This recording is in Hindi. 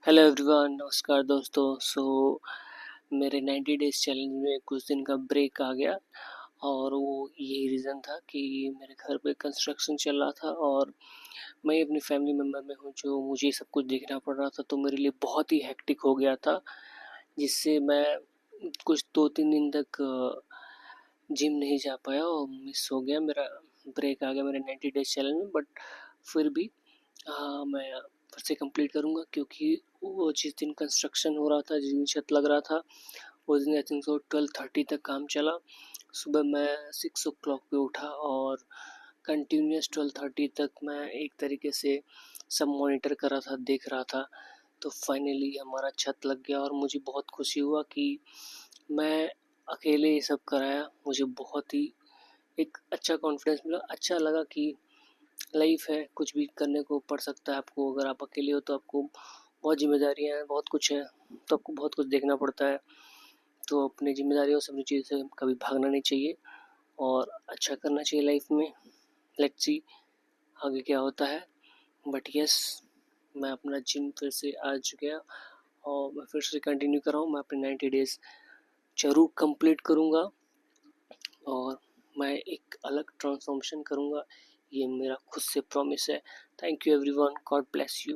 हेलो एवरीवन, नमस्कार दोस्तों। मेरे 90 डेज़ चैलेंज में कुछ दिन का ब्रेक आ गया और वो यही रीज़न था कि मेरे घर पे कंस्ट्रक्शन चल रहा था और मैं अपनी फैमिली मेम्बर में हूँ जो मुझे सब कुछ देखना पड़ रहा था, तो मेरे लिए बहुत ही हेक्टिक हो गया था, जिससे मैं कुछ 2-3 दिन तक जिम नहीं जा पाया और मिस हो गया मेरा। ब्रेक आ गया मेरे 90 डेज़ चैलेंज में, बट फिर भी मैं फिर से कंप्लीट करूँगा, क्योंकि वो जिस दिन कंस्ट्रक्शन हो रहा था, जिस दिन छत लग रहा था, उस दिन आई थिंक सो 12:30 तक काम चला। सुबह मैं 6 o'clock पे उठा और कंटिन्यूस 12:30 तक मैं एक तरीके से सब मॉनिटर कर रहा था, देख रहा था। तो फाइनली हमारा छत लग गया और मुझे बहुत खुशी हुआ कि मैं अकेले ये सब कराया। मुझे बहुत ही एक अच्छा कॉन्फिडेंस मिला, अच्छा लगा कि लाइफ है, कुछ भी करने को पड़ सकता है आपको। अगर आप अकेले हो तो आपको बहुत जिम्मेदारियाँ हैं, बहुत कुछ है, तो आपको बहुत कुछ देखना पड़ता है। तो अपनी जिम्मेदारियों से, अपनी चीज़ से कभी भागना नहीं चाहिए और अच्छा करना चाहिए लाइफ में। लेट्स सी आगे क्या होता है। बट यस, मैं अपना जिम फिर से आज गया और मैं फिर से कंटिन्यू कर रहा हूँ। मैं अपने 90 डेज़ ज़रूर कंप्लीट करूँगा और मैं एक अलग ट्रांसफॉर्मेशन करूँगा, ये मेरा खुद से प्रॉमिस है। Thank you everyone, God bless you.